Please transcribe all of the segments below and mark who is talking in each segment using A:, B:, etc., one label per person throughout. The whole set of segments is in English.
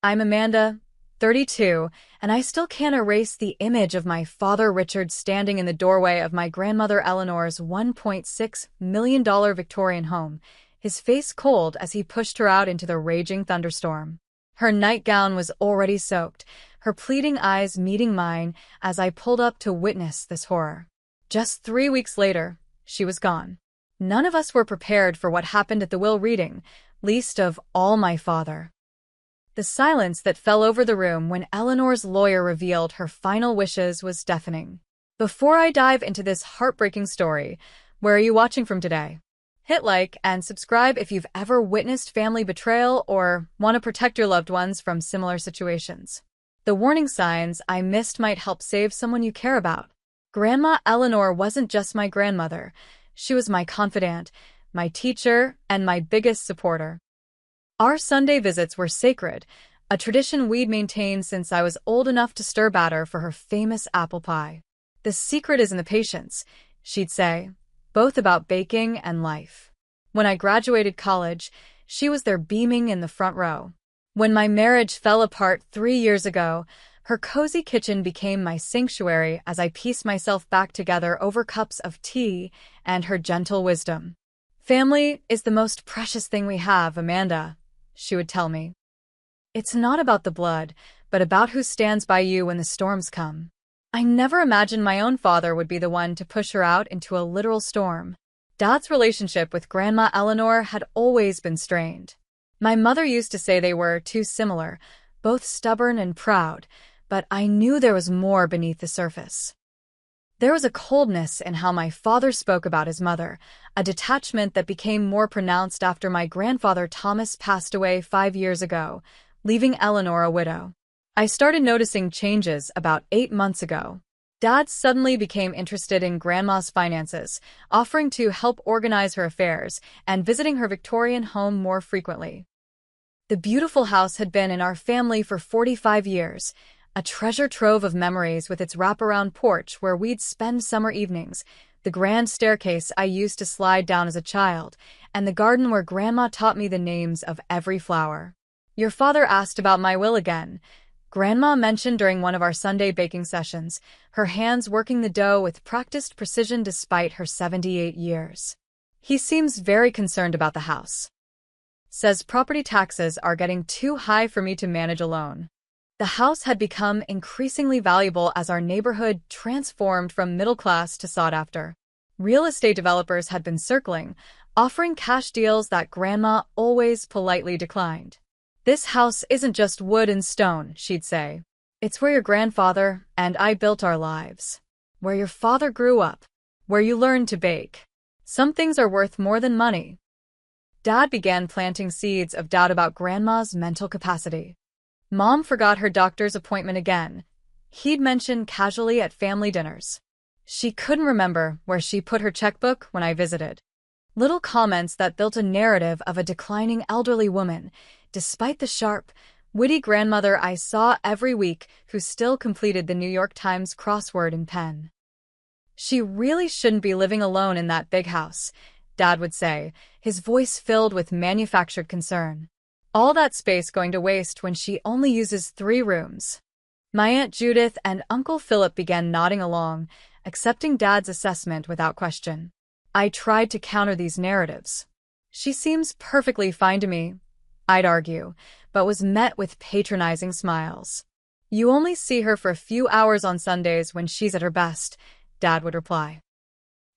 A: I'm Amanda, 32, and I still can't erase the image of my father Richard standing in the doorway of my grandmother Eleanor's $1.6 million Victorian home, his face cold as he pushed her out into the raging thunderstorm. Her nightgown was already soaked, her pleading eyes meeting mine as I pulled up to witness this horror. Just 3 weeks later, she was gone. None of us were prepared for what happened at the will reading, least of all my father. The silence that fell over the room when Eleanor's lawyer revealed her final wishes was deafening. Before I dive into this heartbreaking story, where are you watching from today? Hit like and subscribe if you've ever witnessed family betrayal or want to protect your loved ones from similar situations. The warning signs I missed might help save someone you care about. Grandma Eleanor wasn't just my grandmother. She was my confidant, my teacher, and my biggest supporter. Our Sunday visits were sacred, a tradition we'd maintained since I was old enough to stir batter for her famous apple pie. The secret is in the patience, she'd say, both about baking and life. When I graduated college, she was there beaming in the front row. When my marriage fell apart 3 years ago, her cozy kitchen became my sanctuary as I pieced myself back together over cups of tea and her gentle wisdom. Family is the most precious thing we have, Amanda, she would tell me. It's not about the blood, but about who stands by you when the storms come. I never imagined my own father would be the one to push her out into a literal storm. Dad's relationship with Grandma Eleanor had always been strained. My mother used to say they were too similar, both stubborn and proud, but I knew there was more beneath the surface. There was a coldness in how my father spoke about his mother, a detachment that became more pronounced after my grandfather Thomas passed away 5 years ago, leaving Eleanor a widow. I started noticing changes about 8 months ago. Dad suddenly became interested in Grandma's finances, offering to help organize her affairs and visiting her Victorian home more frequently. The beautiful house had been in our family for 45 years, a treasure trove of memories with its wraparound porch where we'd spend summer evenings, the grand staircase I used to slide down as a child, and the garden where Grandma taught me the names of every flower. Your father asked about my will again, Grandma mentioned during one of our Sunday baking sessions, her hands working the dough with practiced precision despite her 78 years. He seems very concerned about the house. Says property taxes are getting too high for me to manage alone. The house had become increasingly valuable as our neighborhood transformed from middle class to sought after. Real estate developers had been circling, offering cash deals that Grandma always politely declined. This house isn't just wood and stone, she'd say. It's where your grandfather and I built our lives. Where your father grew up. Where you learned to bake. Some things are worth more than money. Dad began planting seeds of doubt about Grandma's mental capacity. Mom forgot her doctor's appointment again. He'd mentioned casually at family dinners. She couldn't remember where she put her checkbook when I visited. Little comments that built a narrative of a declining elderly woman, despite the sharp, witty grandmother I saw every week who still completed the New York Times crossword in pen. She really shouldn't be living alone in that big house, Dad would say, his voice filled with manufactured concern. All that space going to waste when she only uses 3 rooms. My Aunt Judith and Uncle Philip began nodding along, accepting Dad's assessment without question. I tried to counter these narratives. She seems perfectly fine to me, I'd argue, but was met with patronizing smiles. You only see her for a few hours on Sundays when she's at her best, Dad would reply.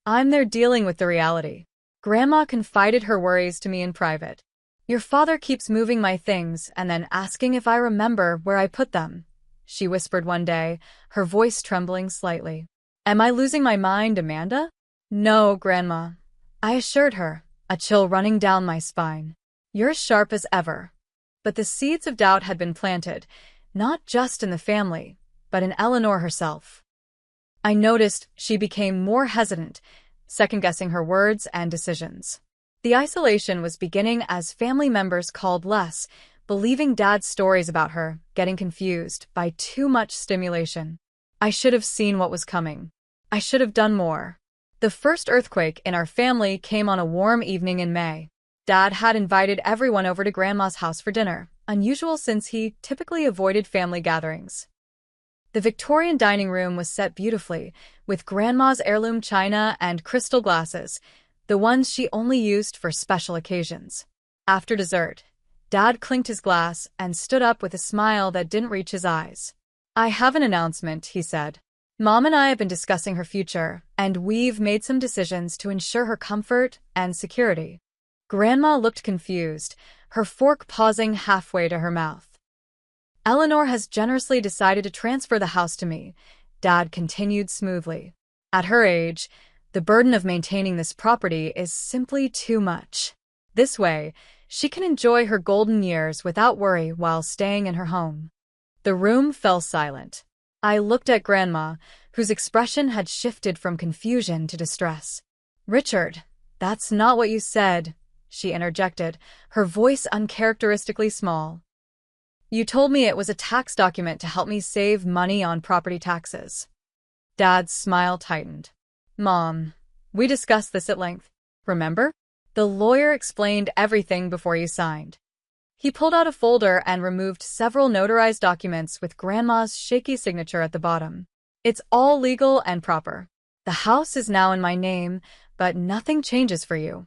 A: I'm there dealing with the reality. Grandma confided her worries to me in private. Your father keeps moving my things and then asking if I remember where I put them, she whispered one day, her voice trembling slightly. Am I losing my mind, Amanda? No, Grandma, I assured her, a chill running down my spine. You're as sharp as ever. But the seeds of doubt had been planted, not just in the family, but in Eleanor herself. I noticed she became more hesitant, second-guessing her words and decisions. The isolation was beginning as family members called less, believing Dad's stories about her, getting confused by too much stimulation. I should have seen what was coming. I should have done more. The first earthquake in our family came on a warm evening in May. Dad had invited everyone over to Grandma's house for dinner, unusual since he typically avoided family gatherings. The Victorian dining room was set beautifully, with Grandma's heirloom china and crystal glasses, the ones she only used for special occasions. After dessert, Dad clinked his glass and stood up with a smile that didn't reach his eyes. "I have an announcement," he said. "Mom and I have been discussing her future, and we've made some decisions to ensure her comfort and security." Grandma looked confused, her fork pausing halfway to her mouth. "Eleanor has generously decided to transfer the house to me," Dad continued smoothly. "At her age, the burden of maintaining this property is simply too much. This way, she can enjoy her golden years without worry while staying in her home." The room fell silent. I looked at Grandma, whose expression had shifted from confusion to distress. "Richard, that's not what you said," she interjected, her voice uncharacteristically small. "You told me it was a tax document to help me save money on property taxes." Dad's smile tightened. "Mom, we discussed this at length, remember? The lawyer explained everything before you signed." He pulled out a folder and removed several notarized documents with Grandma's shaky signature at the bottom. "It's all legal and proper. The house is now in my name, but nothing changes for you."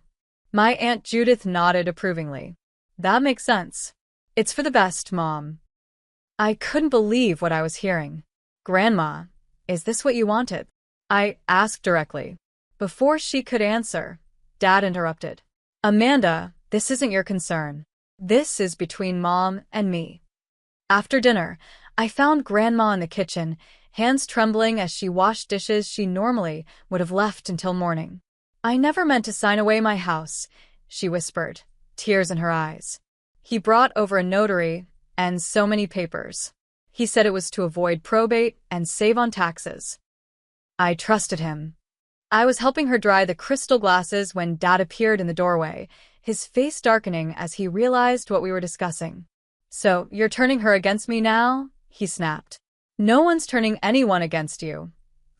A: My Aunt Judith nodded approvingly. "That makes sense. It's for the best, Mom." I couldn't believe what I was hearing. "Grandma, is this what you wanted?" I asked directly. Before she could answer, Dad interrupted. "Amanda, this isn't your concern. This is between Mom and me." After dinner, I found Grandma in the kitchen, hands trembling as she washed dishes she normally would have left until morning. "I never meant to sign away my house," she whispered, tears in her eyes. "He brought over a notary and so many papers. He said it was to avoid probate and save on taxes." I trusted him. I was helping her dry the crystal glasses when Dad appeared in the doorway, his face darkening as he realized what we were discussing. "So, you're turning her against me now?" he snapped. "No one's turning anyone against you,"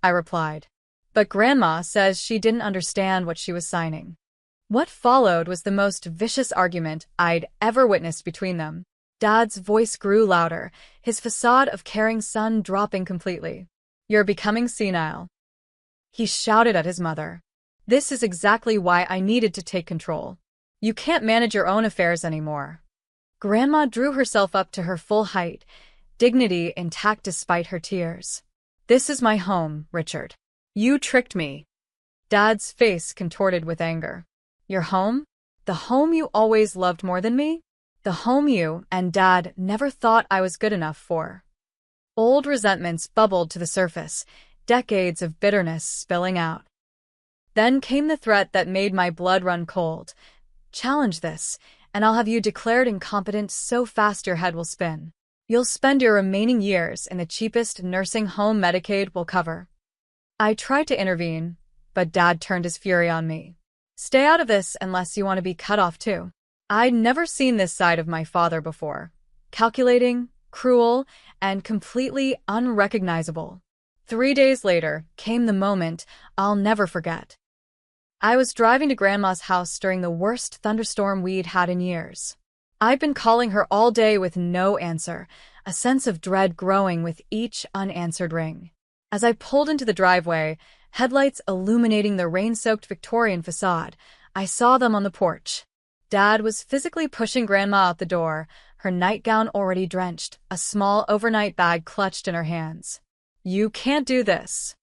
A: I replied. "But Grandma says she didn't understand what she was signing." What followed was the most vicious argument I'd ever witnessed between them. Dad's voice grew louder, his facade of caring son dropping completely. "You're becoming senile," he shouted at his mother. "This is exactly why I needed to take control. You can't manage your own affairs anymore." Grandma drew herself up to her full height, dignity intact despite her tears. "This is my home, Richard. You tricked me." Dad's face contorted with anger. "Your home? The home you always loved more than me? The home you and Dad never thought I was good enough for." Old resentments bubbled to the surface, decades of bitterness spilling out. Then came the threat that made my blood run cold. "Challenge this, and I'll have you declared incompetent so fast your head will spin. You'll spend your remaining years in the cheapest nursing home Medicaid will cover." I tried to intervene, but Dad turned his fury on me. "Stay out of this unless you want to be cut off too." I'd never seen this side of my father before. Calculating, cruel, and completely unrecognizable. 3 days later came the moment I'll never forget. I was driving to Grandma's house during the worst thunderstorm we'd had in years. I'd been calling her all day with no answer, a sense of dread growing with each unanswered ring. As I pulled into the driveway, headlights illuminating the rain-soaked Victorian facade, I saw them on the porch. Dad was physically pushing Grandma out the door, her nightgown already drenched, a small overnight bag clutched in her hands. "You can't do this."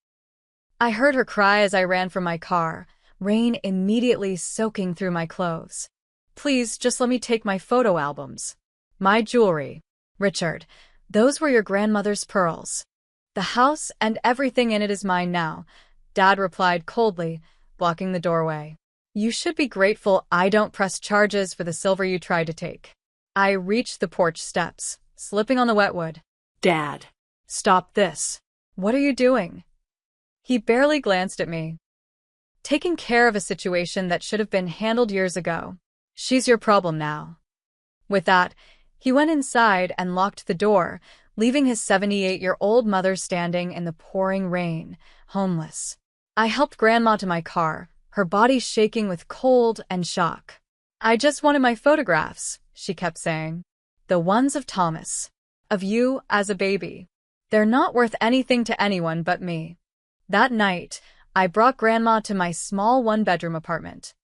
A: I heard her cry as I ran from my car, rain immediately soaking through my clothes. "Please, just let me take my photo albums." "My jewelry. Richard, those were your grandmother's pearls. The house and everything in it is mine now," Dad replied coldly, blocking the doorway. "You should be grateful I don't press charges for the silver you tried to take." I reached the porch steps, slipping on the wetwood. "Dad, stop this. What are you doing?" He barely glanced at me. "Taking care of a situation that should have been handled years ago. She's your problem now." With that, he went inside and locked the door, leaving his 78-year-old mother standing in the pouring rain, homeless. I helped Grandma to my car, her body shaking with cold and shock. I just wanted my photographs, she kept saying. The ones of Thomas. Of you as a baby. They're not worth anything to anyone but me. That night, I brought Grandma to my small one-bedroom apartment.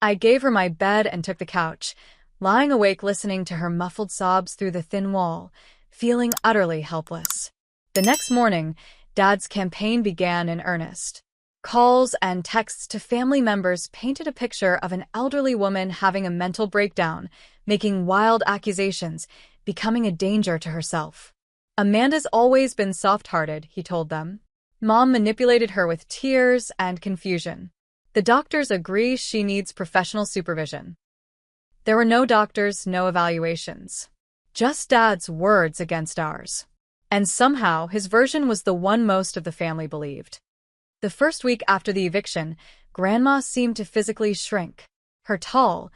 A: I gave her my bed and took the couch, lying awake listening to her muffled sobs through the thin wall, feeling utterly helpless. The next morning, Dad's campaign began in earnest. Calls and texts to family members painted a picture of an elderly woman having a mental breakdown, making wild accusations, becoming a danger to herself. Amanda's always been soft-hearted, he told them. Mom manipulated her with tears and confusion. The doctors agree she needs professional supervision. There were no doctors, no evaluations. Just Dad's words against ours. And somehow, his version was the one most of the family believed. The first week after the eviction, Grandma seemed to physically shrink. Her tall,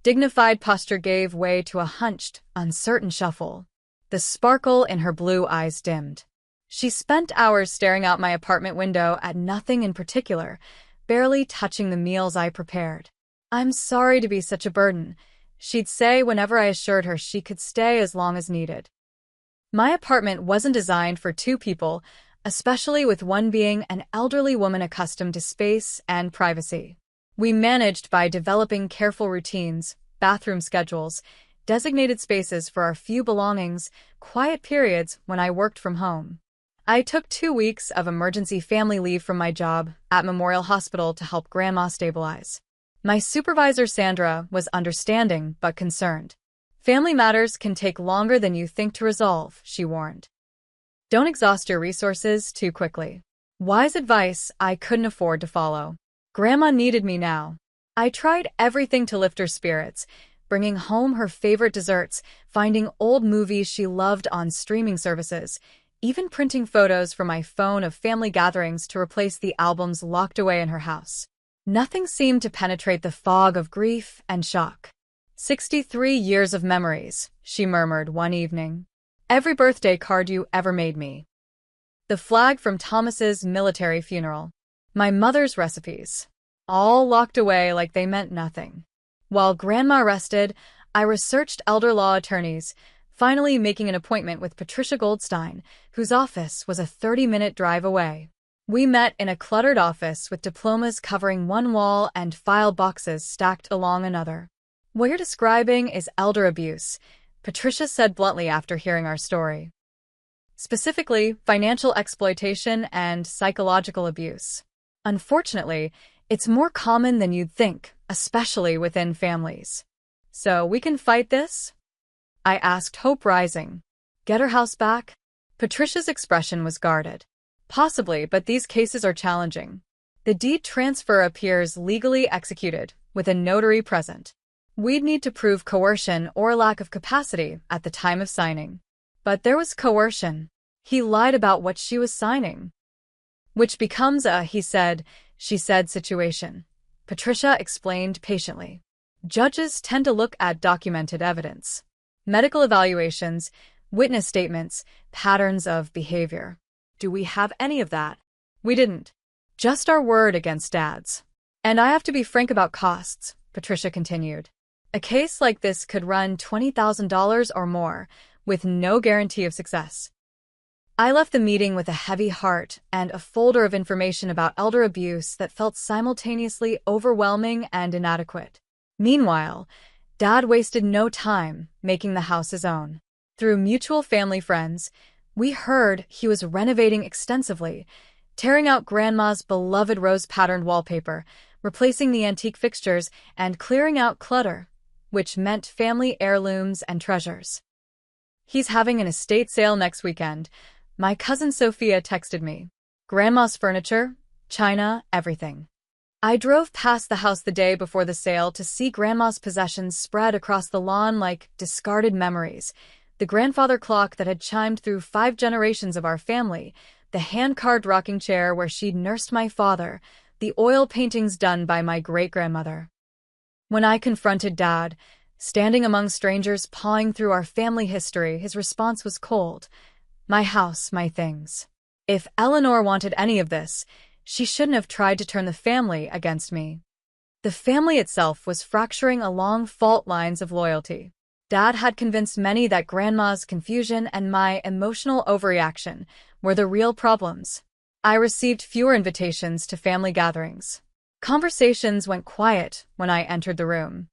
A: dignified posture gave way to a hunched, uncertain shuffle. The sparkle in her blue eyes dimmed. She spent hours staring out my apartment window at nothing in particular, barely touching the meals I prepared. "I'm sorry to be such a burden," she'd say whenever I assured her she could stay as long as needed. My apartment wasn't designed for two people, especially with one being an elderly woman accustomed to space and privacy. We managed by developing careful routines, bathroom schedules, designated spaces for our few belongings, quiet periods when I worked from home. I took 2 weeks of emergency family leave from my job at Memorial Hospital to help Grandma stabilize. My supervisor, Sandra, was understanding but concerned. "Family matters can take longer than you think to resolve," she warned. "Don't exhaust your resources too quickly." Wise advice I couldn't afford to follow. Grandma needed me now. I tried everything to lift her spirits, bringing home her favorite desserts, finding old movies she loved on streaming services, even printing photos from my phone of family gatherings to replace the albums locked away in her house. Nothing seemed to penetrate the fog of grief and shock. 63 years of memories, she murmured one evening. Every birthday card you ever made me. The flag from Thomas's military funeral. My mother's recipes. All locked away like they meant nothing. While Grandma rested, I researched elder law attorneys, finally making an appointment with Patricia Goldstein, whose office was a 30-minute drive away. We met in a cluttered office with diplomas covering one wall and file boxes stacked along another. "What you're describing is elder abuse," Patricia said bluntly after hearing our story. "Specifically, financial exploitation and psychological abuse. Unfortunately, it's more common than you'd think, especially within families. So we can fight this?" I asked, hope rising. "Get her house back?" Patricia's expression was guarded. "Possibly, but these cases are challenging. The deed transfer appears legally executed, with a notary present. We'd need to prove coercion or lack of capacity at the time of signing." But there was coercion. He lied about what she was signing. Which becomes a he said, she said situation. Patricia explained patiently. Judges tend to look at documented evidence. Medical evaluations, witness statements, patterns of behavior. Do we have any of that? We didn't. Just our word against Dad's. "And I have to be frank about costs," Patricia continued. "A case like this could run $20,000 or more, with no guarantee of success." I left the meeting with a heavy heart and a folder of information about elder abuse that felt simultaneously overwhelming and inadequate. Meanwhile, Dad wasted no time making the house his own. Through mutual family friends, we heard he was renovating extensively, tearing out Grandma's beloved rose-patterned wallpaper, replacing the antique fixtures, and clearing out clutter, which meant family heirlooms and treasures. "He's having an estate sale next weekend," my cousin Sophia texted me. "Grandma's furniture, china, everything." I drove past the house the day before the sale to see Grandma's possessions spread across the lawn like discarded memories. The grandfather clock that had chimed through 5 generations of our family, the hand-carved rocking chair where she'd nursed my father, the oil paintings done by my great-grandmother. When I confronted Dad, standing among strangers pawing through our family history, his response was cold. "My house, my things. If Eleanor wanted any of this, she shouldn't have tried to turn the family against me." The family itself was fracturing along fault lines of loyalty. Dad had convinced many that Grandma's confusion and my emotional overreaction were the real problems. I received fewer invitations to family gatherings. Conversations went quiet when I entered the room.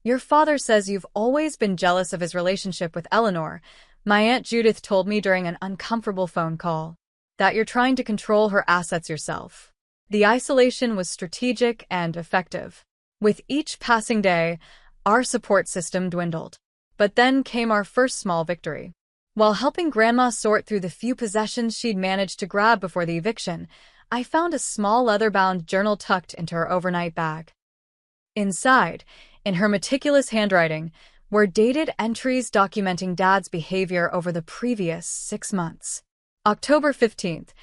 A: "Your father says you've always been jealous of his relationship with Eleanor," my Aunt Judith told me during an uncomfortable phone call. "That you're trying to control her assets yourself." The isolation was strategic and effective. With each passing day, our support system dwindled. But then came our first small victory. While helping Grandma sort through the few possessions she'd managed to grab before the eviction, I found a small leather-bound journal tucked into her overnight bag. Inside, in her meticulous handwriting, were dated entries documenting Dad's behavior over the previous 6 months. October 15th,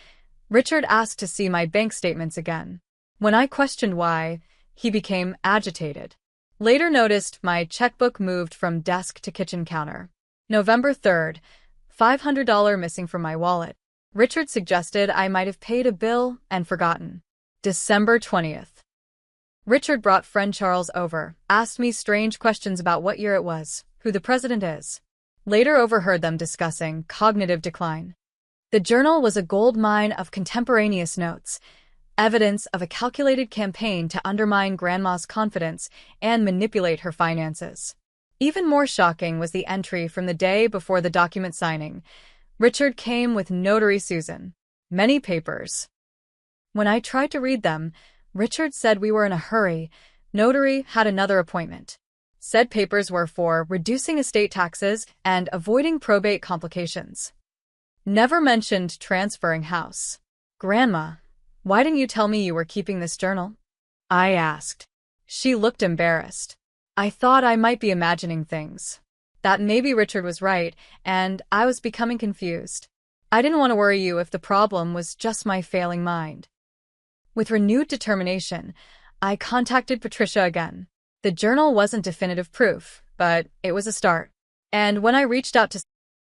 A: Richard asked to see my bank statements again. When I questioned why, he became agitated. Later noticed my checkbook moved from desk to kitchen counter. November 3rd, $500 missing from my wallet. Richard suggested I might have paid a bill and forgotten. December 20th. Richard brought friend Charles over, asked me strange questions about what year it was, who the president is. Later overheard them discussing cognitive decline. The journal was a goldmine of contemporaneous notes, evidence of a calculated campaign to undermine Grandma's confidence and manipulate her finances. Even more shocking was the entry from the day before the document signing. Richard came with Notary Susan. Many papers. When I tried to read them, Richard said we were in a hurry. Notary had another appointment. Said papers were for reducing estate taxes and avoiding probate complications. Never mentioned transferring house. "Grandma, why didn't you tell me you were keeping this journal?" I asked. She looked embarrassed. I thought I might be imagining things. That maybe Richard was right, and I was becoming confused. I didn't want to worry you if the problem was just my failing mind. With renewed determination, I contacted Patricia again. The journal wasn't definitive proof, but it was a start. And when I reached out to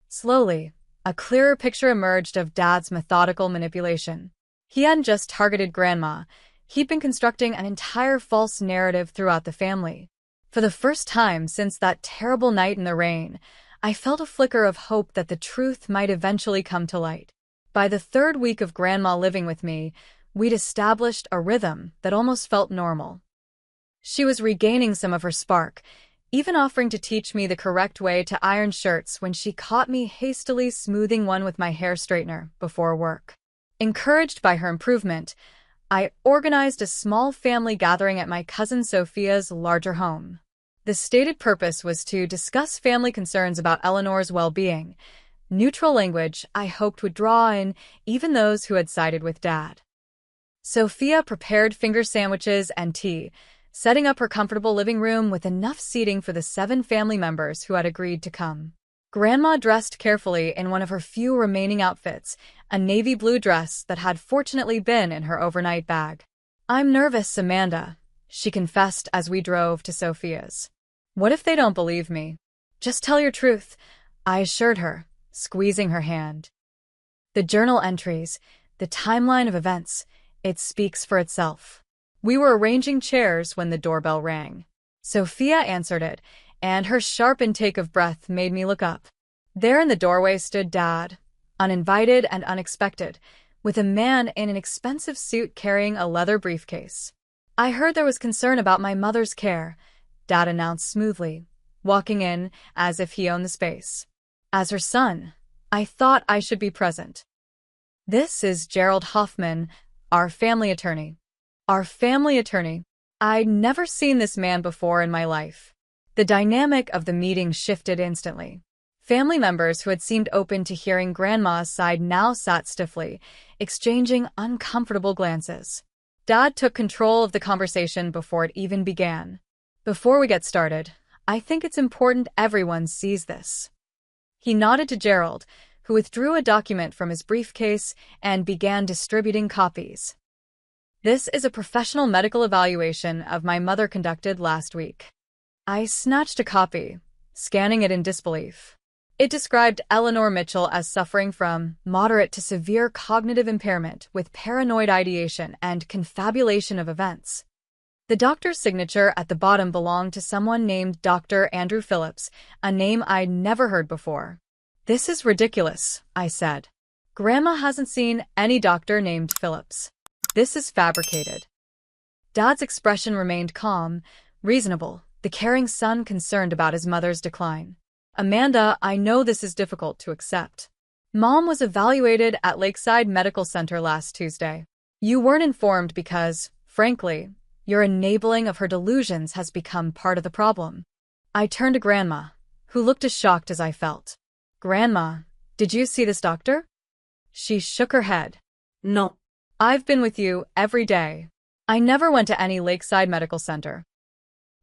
A: slowly, a clearer picture emerged of Dad's methodical manipulation. He hadn't just targeted Grandma, he'd been constructing an entire false narrative throughout the family. For the first time since that terrible night in the rain, I felt a flicker of hope that the truth might eventually come to light. By the 3rd week of Grandma living with me, we'd established a rhythm that almost felt normal. She was regaining some of her spark, even offering to teach me the correct way to iron shirts when she caught me hastily smoothing one with my hair straightener before work. Encouraged by her improvement, I organized a small family gathering at my cousin Sophia's larger home. The stated purpose was to discuss family concerns about Eleanor's well-being, neutral language I hoped would draw in even those who had sided with Dad. Sophia prepared finger sandwiches and tea, setting up her comfortable living room with enough seating for the 7 family members who had agreed to come. Grandma dressed carefully in one of her few remaining outfits, a navy blue dress that had fortunately been in her overnight bag. "I'm nervous, Amanda," she confessed as we drove to Sophia's. "What if they don't believe me?" "Just tell your truth," I assured her, squeezing her hand. The journal entries, the timeline of events, it speaks for itself. We were arranging chairs when the doorbell rang. Sophia answered it, and her sharp intake of breath made me look up. There in the doorway stood Dad, uninvited and unexpected, with a man in an expensive suit carrying a leather briefcase. "I heard there was concern about my mother's care," Dad announced smoothly, walking in as if he owned the space. As her son, I thought I should be present. "This is Gerald Hoffman, our family attorney." Our family attorney. I'd never seen this man before in my life. The dynamic of the meeting shifted instantly. Family members who had seemed open to hearing Grandma's side now sat stiffly, exchanging uncomfortable glances. Dad took control of the conversation before it even began. "Before we get started, I think it's important everyone sees this." He nodded to Gerald, who withdrew a document from his briefcase and began distributing copies. "This is a professional medical evaluation of my mother conducted last week." I snatched a copy, scanning it in disbelief. It described Eleanor Mitchell as suffering from moderate to severe cognitive impairment with paranoid ideation and confabulation of events. The doctor's signature at the bottom belonged to someone named Dr. Andrew Phillips, a name I'd never heard before. "This is ridiculous," I said. "Grandma hasn't seen any doctor named Phillips. This is fabricated." Dad's expression remained calm, reasonable, the caring son concerned about his mother's decline. "Amanda, I know this is difficult to accept. Mom was evaluated at Lakeside Medical Center last Tuesday. You weren't informed because, frankly, your enabling of her delusions has become part of the problem." I turned to Grandma, who looked as shocked as I felt. "Grandma, did you see this doctor?" She shook her head.
B: No.
A: "I've been with you every day. I never went to any Lakeside Medical Center."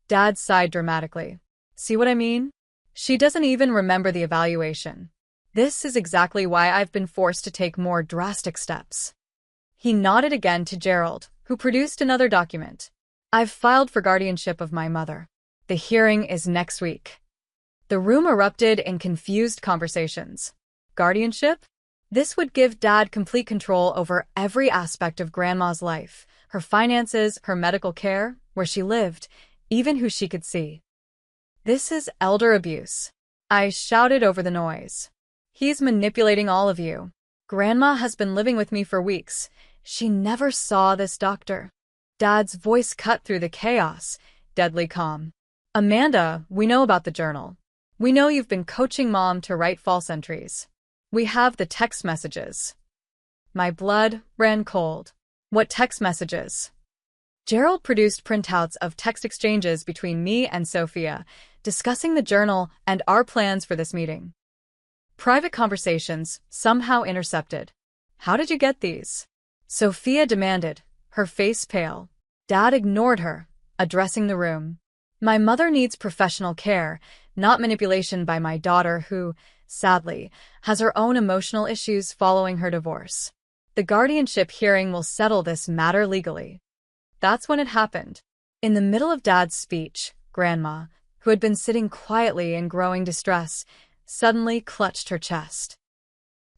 A: Dad sighed dramatically. "See what I mean? She doesn't even remember the evaluation. This is exactly why I've been forced to take more drastic steps." He nodded again to Gerald, who produced another document. "I've filed for guardianship of my mother. The hearing is next week." The room erupted in confused conversations. Guardianship? This would give Dad complete control over every aspect of Grandma's life, her finances, her medical care, where she lived, even who she could see. "This is elder abuse," I shouted over the noise. "He's manipulating all of you. Grandma has been living with me for weeks. She never saw this doctor." Dad's voice cut through the chaos, deadly calm. "Amanda, we know about the journal. We know you've been coaching Mom to write false entries. We have the text messages." My blood ran cold. "What text messages?" Gerald produced printouts of text exchanges between me and Sophia, discussing the journal and our plans for this meeting. Private conversations, somehow intercepted. "How did you get these?" Sophia demanded, her face pale. Dad ignored her, addressing the room. "My mother needs professional care, not manipulation by my daughter who, sadly, has her own emotional issues following her divorce. The guardianship hearing will settle this matter legally." That's when it happened. In the middle of Dad's speech, Grandma, who had been sitting quietly in growing distress, suddenly clutched her chest.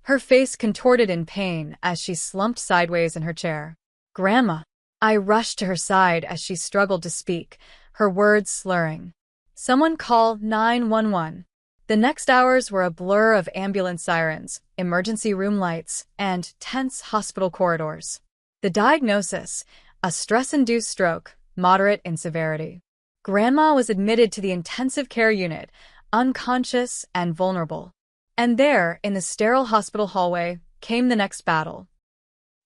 A: Her face contorted in pain as she slumped sideways in her chair. "Grandma!" I rushed to her side as she struggled to speak, her words slurring. "Someone call 911. The next hours were a blur of ambulance sirens, emergency room lights, and tense hospital corridors. The diagnosis: a stress-induced stroke, moderate in severity. Grandma was admitted to the intensive care unit, unconscious and vulnerable. And there, in the sterile hospital hallway, came the next battle.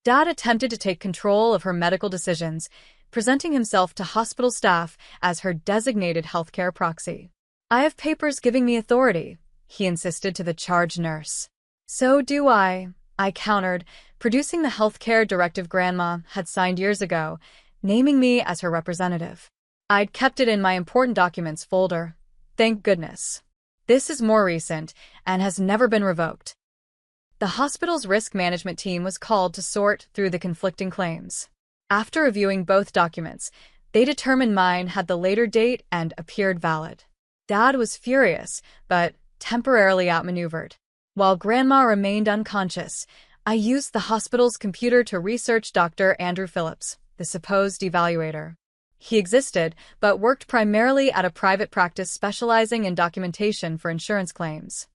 A: Dad attempted to take control of her medical decisions, presenting himself to hospital staff as her designated healthcare proxy. "I have papers giving me authority," he insisted to the charge nurse. "So do I countered, producing the healthcare directive Grandma had signed years ago, naming me as her representative. I'd kept it in my important documents folder. Thank goodness. This is more recent and has never been revoked." The hospital's risk management team was called to sort through the conflicting claims. After reviewing both documents, they determined mine had the later date and appeared valid. Dad was furious, but temporarily outmaneuvered. While Grandma remained unconscious, I used the hospital's computer to research Dr. Andrew Phillips, the supposed evaluator. He existed, but worked primarily at a private practice specializing in documentation for insurance claims.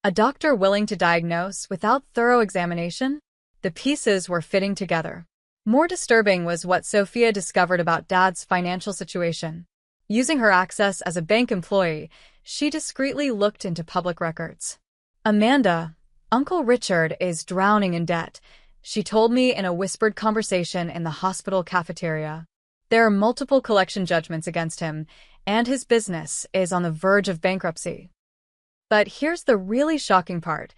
A: A doctor willing to diagnose without thorough examination? The pieces were fitting together. More disturbing was what Sophia discovered about Dad's financial situation. Using her access as a bank employee, she discreetly looked into public records. "Amanda, Uncle Richard is drowning in debt," she told me in a whispered conversation in the hospital cafeteria. "There are multiple collection judgments against him, and his business is on the verge of bankruptcy." But here's the really shocking part.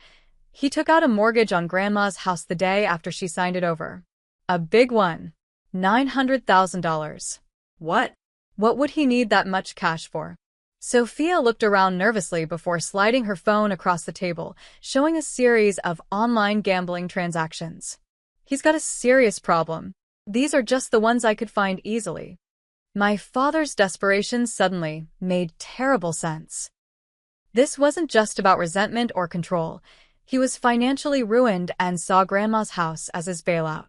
A: He took out a mortgage on Grandma's house the day after she signed it over. A big one. $900,000. What? What would he need that much cash for? Sophia looked around nervously before sliding her phone across the table, showing a series of online gambling transactions. "He's got a serious problem. These are just the ones I could find easily." My father's desperation suddenly made terrible sense. This wasn't just about resentment or control. He was financially ruined and saw Grandma's house as his bailout.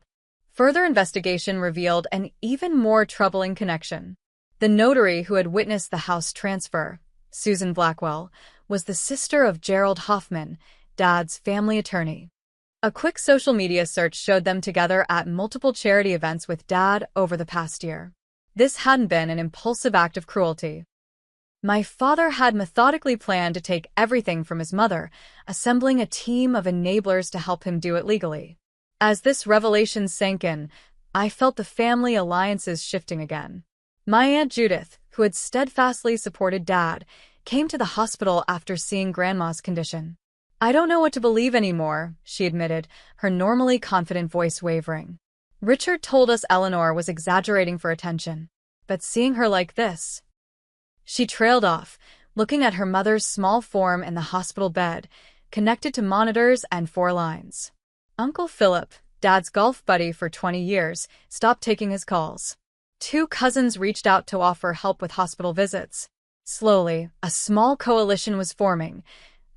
A: Further investigation revealed an even more troubling connection. The notary who had witnessed the house transfer, Susan Blackwell, was the sister of Gerald Hoffman, Dad's family attorney. A quick social media search showed them together at multiple charity events with Dad over the past year. This hadn't been an impulsive act of cruelty. My father had methodically planned to take everything from his mother, assembling a team of enablers to help him do it legally. As this revelation sank in, I felt the family alliances shifting again. My Aunt Judith, who had steadfastly supported Dad, came to the hospital after seeing Grandma's condition. "I don't know what to believe anymore," she admitted, her normally confident voice wavering. "Richard told us Eleanor was exaggerating for attention. But seeing her like this..." She trailed off, looking at her mother's small form in the hospital bed, connected to monitors and 4 lines. Uncle Philip, Dad's golf buddy for 20 years, stopped taking his calls. 2 cousins reached out to offer help with hospital visits. Slowly, a small coalition was forming,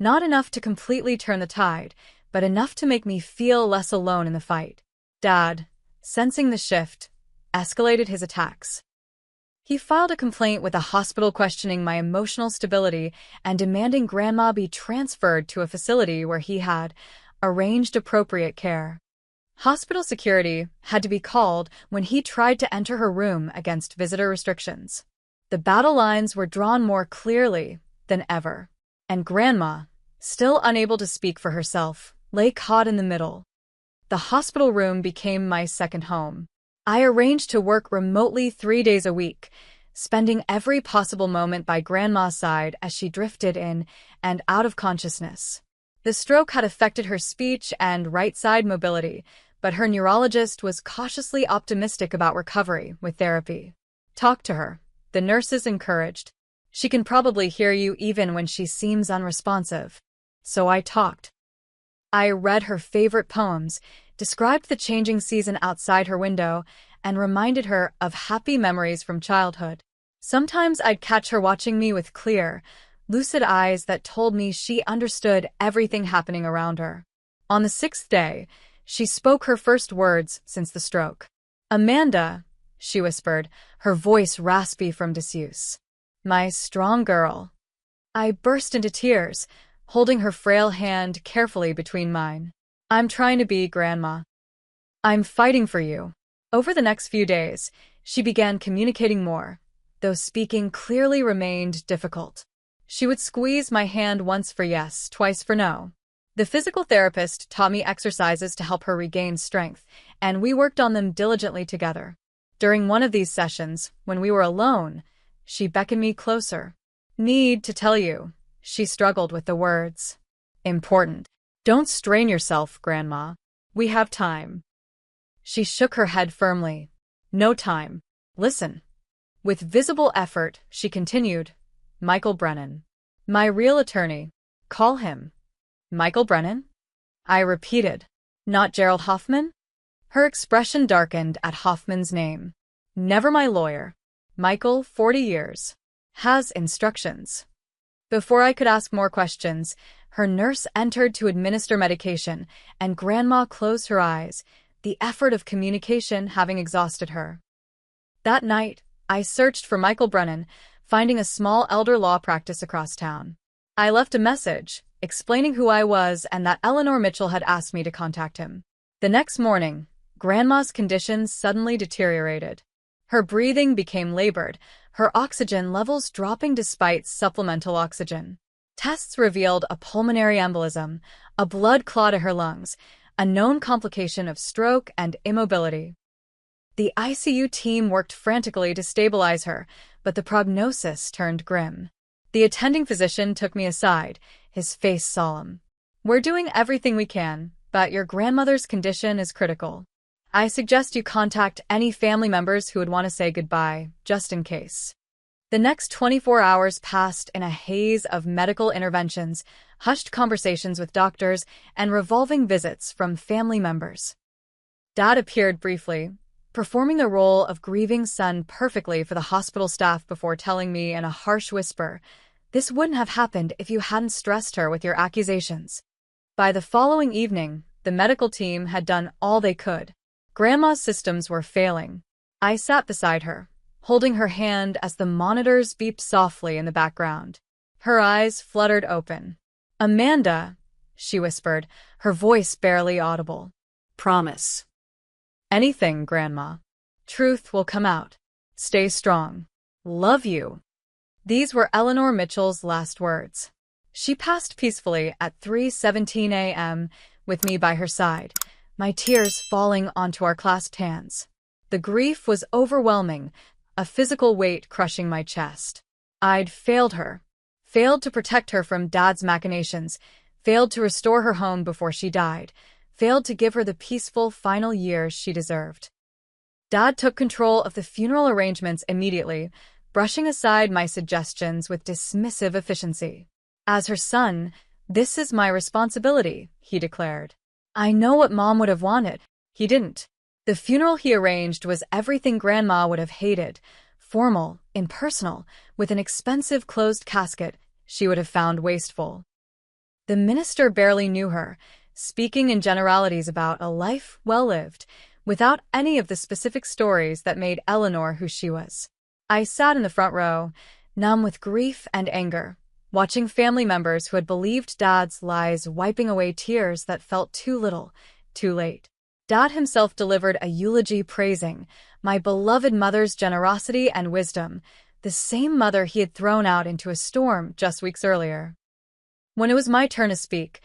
A: not enough to completely turn the tide, but enough to make me feel less alone in the fight. Dad, sensing the shift, escalated his attacks. He filed a complaint with the hospital questioning my emotional stability and demanding Grandma be transferred to a facility where he had arranged appropriate care. Hospital security had to be called when he tried to enter her room against visitor restrictions. The battle lines were drawn more clearly than ever, and Grandma, still unable to speak for herself, lay caught in the middle. The hospital room became my second home. I arranged to work remotely 3 days a week, spending every possible moment by Grandma's side as she drifted in and out of consciousness. The stroke had affected her speech and right-side mobility, but her neurologist was cautiously optimistic about recovery with therapy. "Talk to her," the nurses encouraged. "She can probably hear you even when she seems unresponsive." So I talked. I read her favorite poems, described the changing season outside her window, and reminded her of happy memories from childhood. Sometimes I'd catch her watching me with clear, lucid eyes that told me she understood everything happening around her. On the 6th day, she spoke her first words since the stroke. "Amanda," she whispered, her voice raspy from disuse. "My strong girl." I burst into tears, holding her frail hand carefully between mine. "I'm trying to be, Grandma. I'm fighting for you." Over the next few days, she began communicating more, though speaking clearly remained difficult. She would squeeze my hand once for yes, twice for no. The physical therapist taught me exercises to help her regain strength, and we worked on them diligently together. During one of these sessions, when we were alone, she beckoned me closer. "Need to tell you," she struggled with the words. "Important. Don't strain yourself, Grandma. We have time." She shook her head firmly. "No time. Listen." With visible effort, she continued. "Michael Brennan. My real attorney. Call him." "Michael Brennan?" I repeated. "Not Gerald Hoffman?" Her expression darkened at Hoffman's name. "Never my lawyer. Michael, 40 years. Has instructions." Before I could ask more questions, her nurse entered to administer medication, and Grandma closed her eyes, the effort of communication having exhausted her. That night, I searched for Michael Brennan, finding a small elder law practice across town. I left a message, explaining who I was and that Eleanor Mitchell had asked me to contact him. The next morning, Grandma's condition suddenly deteriorated. Her breathing became labored, her oxygen levels dropping despite supplemental oxygen. Tests revealed a pulmonary embolism, a blood clot in her lungs, a known complication of stroke and immobility. The ICU team worked frantically to stabilize her, but the prognosis turned grim. The attending physician took me aside, his face solemn. "We're doing everything we can, but your grandmother's condition is critical. I suggest you contact any family members who would want to say goodbye, just in case." The next 24 hours passed in a haze of medical interventions, hushed conversations with doctors, and revolving visits from family members. Dad appeared briefly, performing the role of grieving son perfectly for the hospital staff before telling me in a harsh whisper, "This wouldn't have happened if you hadn't stressed her with your accusations." By the following evening, the medical team had done all they could. Grandma's systems were failing. I sat beside her, holding her hand as the monitors beeped softly in the background. Her eyes fluttered open. "Amanda," she whispered, her voice barely audible.
B: Promise.
A: "Anything, Grandma. Truth will come out. Stay strong. Love you." These were Eleanor Mitchell's last words. She passed peacefully at 3:17 a.m. with me by her side, my tears falling onto our clasped hands. The grief was overwhelming, a physical weight crushing my chest. I'd failed her. Failed to protect her from Dad's machinations, failed to restore her home before she died, failed to give her the peaceful final years she deserved. Dad took control of the funeral arrangements immediately, brushing aside my suggestions with dismissive efficiency. "As her son, this is my responsibility," he declared. "I know what Mom would have wanted." He didn't. The funeral he arranged was everything Grandma would have hated: formal, impersonal, with an expensive closed casket she would have found wasteful. The minister barely knew her, speaking in generalities about a life well lived, without any of the specific stories that made Eleanor who she was. I sat in the front row, numb with grief and anger, watching family members who had believed Dad's lies wiping away tears that felt too little, too late. Dad himself delivered a eulogy praising my beloved mother's generosity and wisdom, the same mother he had thrown out into a storm just weeks earlier. When it was my turn to speak,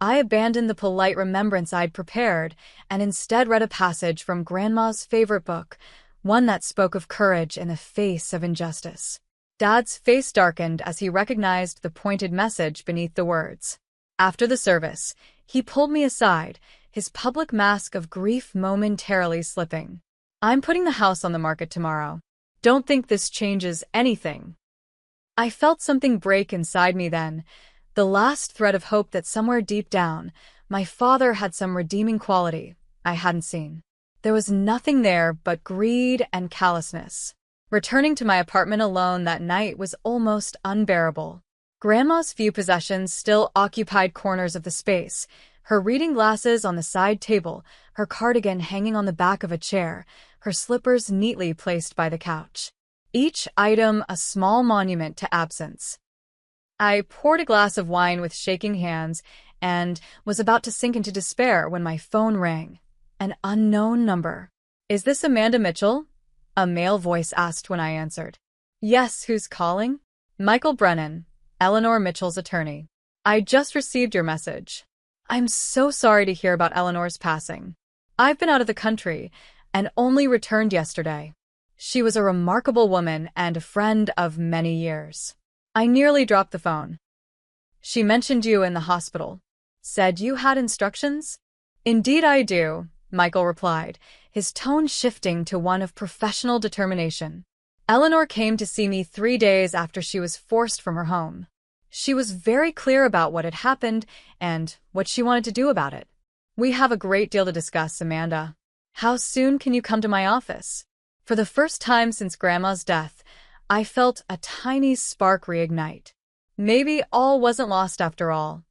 A: I abandoned the polite remembrance I'd prepared and instead read a passage from Grandma's favorite book, one that spoke of courage in the face of injustice. Dad's face darkened as he recognized the pointed message beneath the words. After the service, he pulled me aside, his public mask of grief momentarily slipping. "I'm putting the house on the market tomorrow. Don't think this changes anything." I felt something break inside me then, the last thread of hope that somewhere deep down, my father had some redeeming quality I hadn't seen. There was nothing there but greed and callousness. Returning to my apartment alone that night was almost unbearable. Grandma's few possessions still occupied corners of the space, her reading glasses on the side table, her cardigan hanging on the back of a chair, her slippers neatly placed by the couch. Each item a small monument to absence. I poured a glass of wine with shaking hands and was about to sink into despair when my phone rang. An unknown number. "Is this Amanda Mitchell?" a male voice asked when I answered. "Yes, who's calling?" "Michael Brennan, Eleanor Mitchell's attorney. I just received your message. I'm so sorry to hear about Eleanor's passing. I've been out of the country and only returned yesterday. She was a remarkable woman and a friend of many years." I nearly dropped the phone. "She mentioned you in the hospital. Said you had instructions?" "Indeed I do," Michael replied, his tone shifting to one of professional determination. "Eleanor came to see me 3 days after she was forced from her home. She was very clear about what had happened and what she wanted to do about it. We have a great deal to discuss, Amanda. How soon can you come to my office?" For the first time since Grandma's death, I felt a tiny spark reignite. Maybe all wasn't lost after all.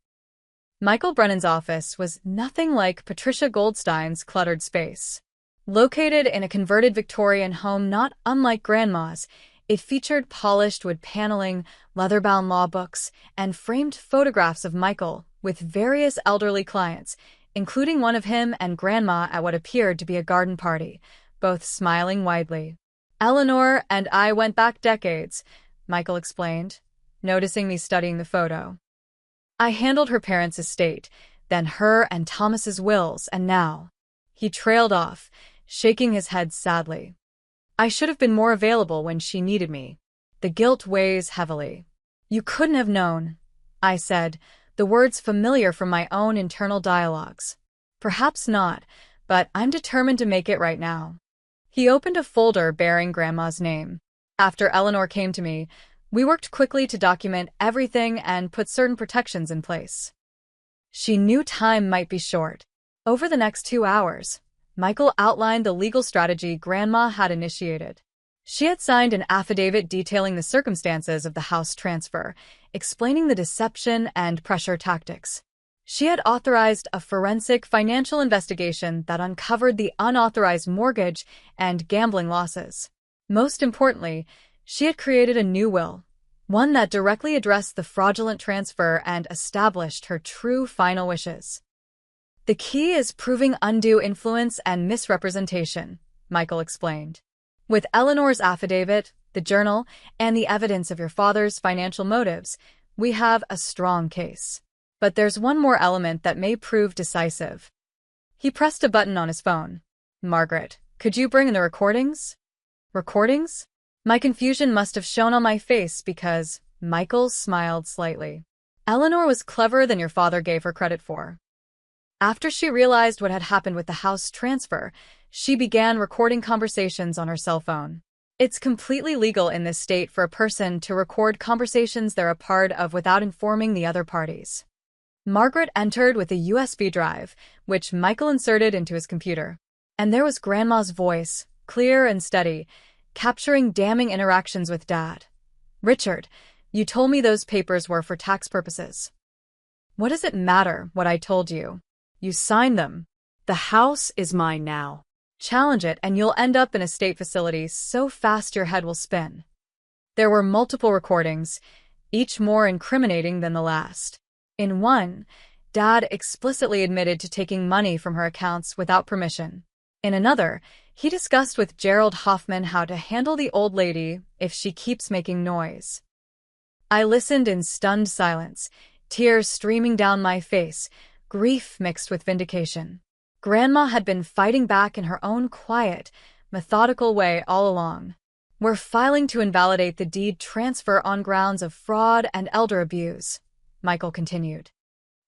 A: Michael Brennan's office was nothing like Patricia Goldstein's cluttered space. Located in a converted Victorian home not unlike Grandma's, it featured polished wood paneling, leather-bound law books, and framed photographs of Michael with various elderly clients, including one of him and Grandma at what appeared to be a garden party, both smiling widely. "Eleanor and I went back decades," Michael explained, noticing me studying the photo. "I handled her parents' estate, then her and Thomas's wills, and now—" He trailed off, shaking his head sadly. "I should have been more available when she needed me. The guilt weighs heavily." "You couldn't have known," I said, the words familiar from my own internal dialogues. "Perhaps not, but I'm determined to make it right now." He opened a folder bearing Grandma's name. After Eleanor came to me, we worked quickly to document everything and put certain protections in place. She knew time might be short. Over the next 2 hours, Michael outlined the legal strategy Grandma had initiated. She had signed an affidavit detailing the circumstances of the house transfer, explaining the deception and pressure tactics. She had authorized a forensic financial investigation that uncovered the unauthorized mortgage and gambling losses. Most importantly, she had created a new will, one that directly addressed the fraudulent transfer and established her true final wishes. The key is proving undue influence and misrepresentation, Michael explained. With Eleanor's affidavit, the journal, and the evidence of your father's financial motives, we have a strong case. But there's one more element that may prove decisive. He pressed a button on his phone. Margaret, could you bring in the recordings? Recordings? My confusion must have shown on my face because Michael smiled slightly. Eleanor was cleverer than your father gave her credit for. After she realized what had happened with the house transfer, she began recording conversations on her cell phone. It's completely legal in this state for a person to record conversations they're a part of without informing the other parties. Margaret entered with a USB drive, which Michael inserted into his computer. And there was Grandma's voice, clear and steady, capturing damning interactions with Dad. Richard, you told me those papers were for tax purposes. What does it matter what I told you? You signed them. The house is mine now. Challenge it and you'll end up in a state facility so fast your head will spin. There were multiple recordings, each more incriminating than the last. In one, Dad explicitly admitted to taking money from her accounts without permission. In another, he discussed with Gerald Hoffman how to handle the old lady if she keeps making noise. I listened in stunned silence, tears streaming down my face, grief mixed with vindication. Grandma had been fighting back in her own quiet, methodical way all along. We're filing to invalidate the deed transfer on grounds of fraud and elder abuse, Michael continued.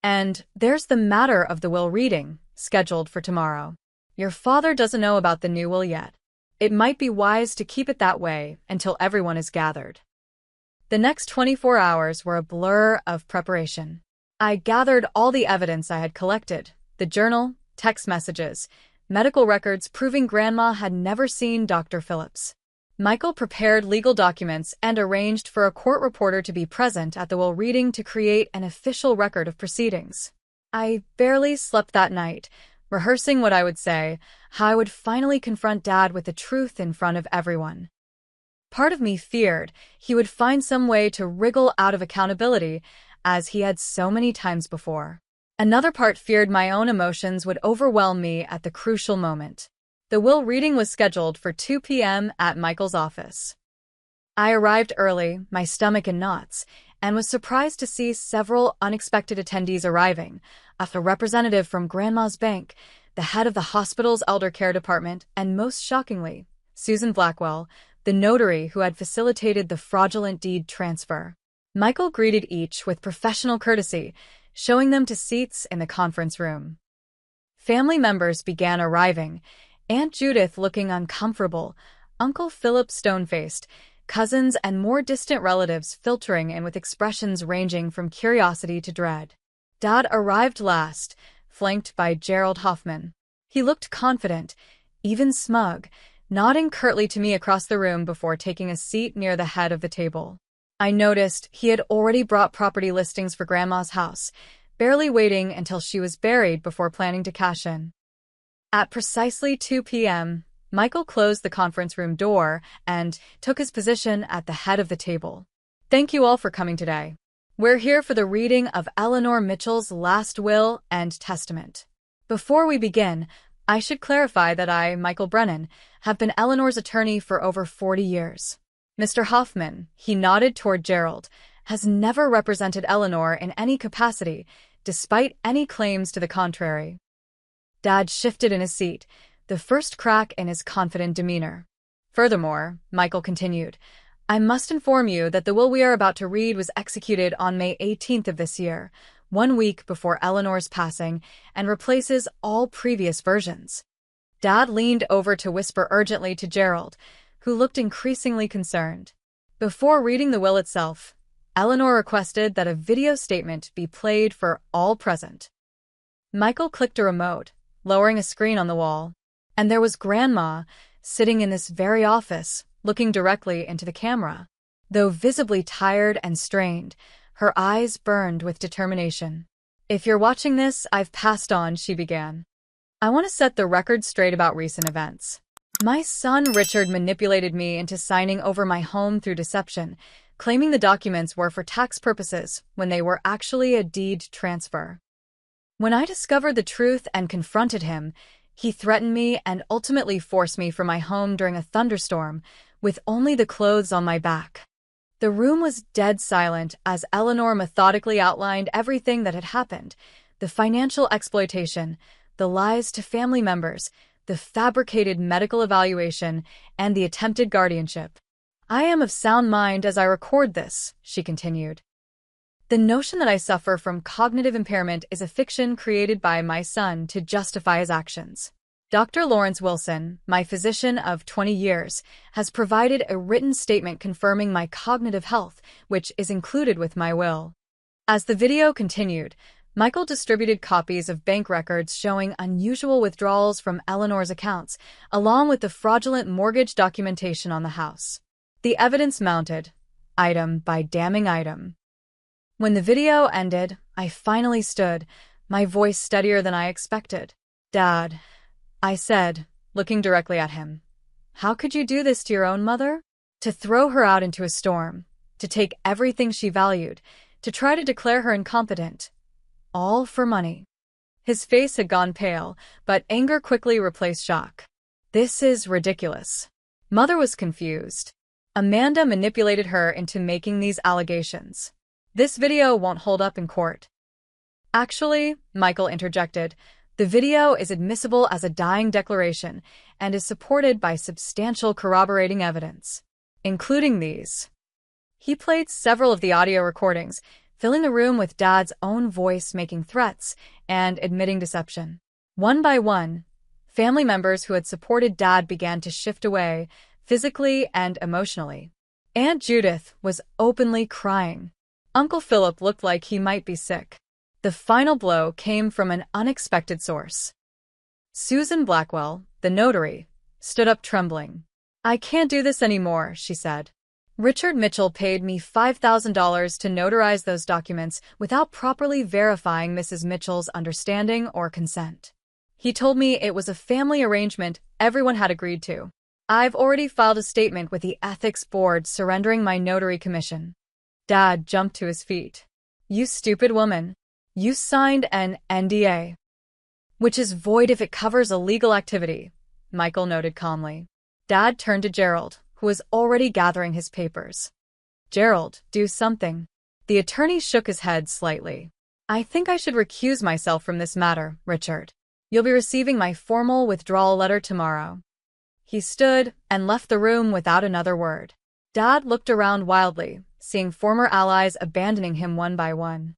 A: And there's the matter of the will reading, scheduled for tomorrow. Your father doesn't know about the new will yet. It might be wise to keep it that way until everyone is gathered. The next 24 hours were a blur of preparation. I gathered all the evidence I had collected, the journal, text messages, medical records proving Grandma had never seen Dr. Phillips. Michael prepared legal documents and arranged for a court reporter to be present at the will reading to create an official record of proceedings. I barely slept that night, rehearsing what I would say, how I would finally confront Dad with the truth in front of everyone. Part of me feared he would find some way to wriggle out of accountability, as he had so many times before. Another part feared my own emotions would overwhelm me at the crucial moment. The will reading was scheduled for 2 p.m. at Michael's office. I arrived early, my stomach in knots, and was surprised to see several unexpected attendees arriving, a representative from Grandma's bank, the head of the hospital's elder care department, and most shockingly, Susan Blackwell, the notary who had facilitated the fraudulent deed transfer. Michael greeted each with professional courtesy, showing them to seats in the conference room. Family members began arriving, Aunt Judith looking uncomfortable, Uncle Philip stone-faced, cousins and more distant relatives filtering in with expressions ranging from curiosity to dread. Dad arrived last, flanked by Gerald Hoffman. He looked confident, even smug, nodding curtly to me across the room before taking a seat near the head of the table. I noticed he had already brought property listings for Grandma's house, barely waiting until she was buried before planning to cash in. At precisely 2 p.m., Michael closed the conference room door and took his position at the head of the table. Thank you all for coming today. We're here for the reading of Eleanor Mitchell's last will and testament. Before we begin, I should clarify that I, Michael Brennan, have been Eleanor's attorney for over 40 years. Mr. Hoffman, he nodded toward Gerald, has never represented Eleanor in any capacity, despite any claims to the contrary. Dad shifted in his seat, the first crack in his confident demeanor. Furthermore, Michael continued, I must inform you that the will we are about to read was executed on May 18th of this year, 1 week before Eleanor's passing, and replaces all previous versions. Dad leaned over to whisper urgently to Gerald, who looked increasingly concerned. Before reading the will itself, Eleanor requested that a video statement be played for all present. Michael clicked a remote, lowering a screen on the wall, and there was Grandma, sitting in this very office, looking directly into the camera. Though visibly tired and strained, her eyes burned with determination. "If you're watching this, I've passed on," she began. "I want to set the record straight about recent events. My son Richard manipulated me into signing over my home through deception, claiming the documents were for tax purposes when they were actually a deed transfer. When I discovered the truth and confronted him, he threatened me and ultimately forced me from my home during a thunderstorm, with only the clothes on my back." The room was dead silent as Eleanor methodically outlined everything that had happened: the financial exploitation, the lies to family members, the fabricated medical evaluation, and the attempted guardianship. "I am of sound mind as I record this," she continued. "The notion that I suffer from cognitive impairment is a fiction created by my son to justify his actions. Dr. Lawrence Wilson, my physician of 20 years, has provided a written statement confirming my cognitive health, which is included with my will." As the video continued, Michael distributed copies of bank records showing unusual withdrawals from Eleanor's accounts, along with the fraudulent mortgage documentation on the house. The evidence mounted, item by damning item. When the video ended, I finally stood, my voice steadier than I expected. "Dad," I said, looking directly at him. "How could you do this to your own mother? To throw her out into a storm, to take everything she valued, to try to declare her incompetent. All for money." His face had gone pale, but anger quickly replaced shock. "This is ridiculous." Mother was confused. Amanda manipulated her into making these allegations. "This video won't hold up in court." "Actually," Michael interjected, "the video is admissible as a dying declaration and is supported by substantial corroborating evidence, including these." He played several of the audio recordings, filling the room with Dad's own voice making threats and admitting deception. One by one, family members who had supported Dad began to shift away, physically and emotionally. Aunt Judith was openly crying. Uncle Philip looked like he might be sick. The final blow came from an unexpected source. Susan Blackwell, the notary, stood up trembling. "I can't do this anymore," she said. "Richard Mitchell paid me $5,000 to notarize those documents without properly verifying Mrs. Mitchell's understanding or consent. He told me it was a family arrangement everyone had agreed to. I've already filed a statement with the ethics board surrendering my notary commission." Dad jumped to his feet. "You stupid woman. You signed an NDA. Which is void if it covers illegal activity," Michael noted calmly. Dad turned to Gerald, who was already gathering his papers. "Gerald, do something." The attorney shook his head slightly. "I think I should recuse myself from this matter, Richard. You'll be receiving my formal withdrawal letter tomorrow." He stood and left the room without another word. Dad looked around wildly, seeing former allies abandoning him one by one.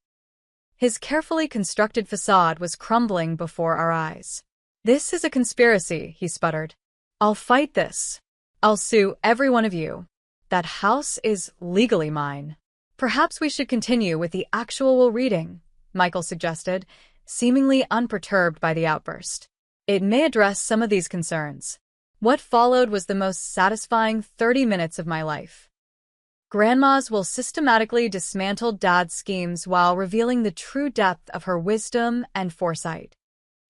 A: His carefully constructed facade was crumbling before our eyes. "This is a conspiracy," he sputtered. "I'll fight this. I'll sue every one of you. That house is legally mine." "Perhaps we should continue with the actual reading," Michael suggested, seemingly unperturbed by the outburst. "It may address some of these concerns." What followed was the most satisfying 30 minutes of my life. Grandma's will systematically dismantle Dad's schemes while revealing the true depth of her wisdom and foresight.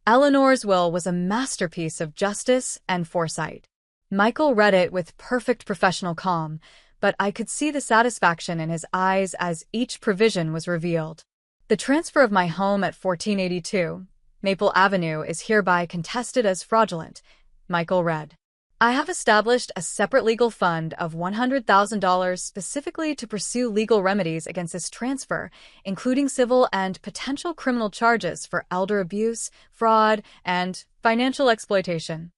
A: Eleanor's will was a masterpiece of justice and foresight. Michael read it with perfect professional calm, but I could see the satisfaction in his eyes as each provision was revealed. "The transfer of my home at 1482 Maple Avenue is hereby contested as fraudulent," Michael read. "I have established a separate legal fund of $100,000 specifically to pursue legal remedies against this transfer, including civil and potential criminal charges for elder abuse, fraud, and financial exploitation."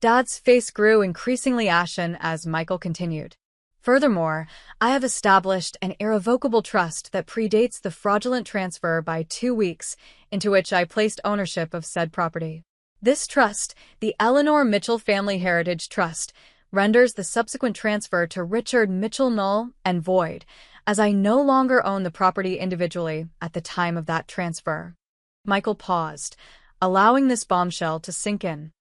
A: Dad's face grew increasingly ashen as Michael continued. "Furthermore, I have established an irrevocable trust that predates the fraudulent transfer by 2 weeks, into which I placed ownership of said property. This trust, the Eleanor Mitchell Family Heritage Trust, renders the subsequent transfer to Richard Mitchell null and void, as I no longer own the property individually at the time of that transfer." Michael paused, allowing this bombshell to sink in.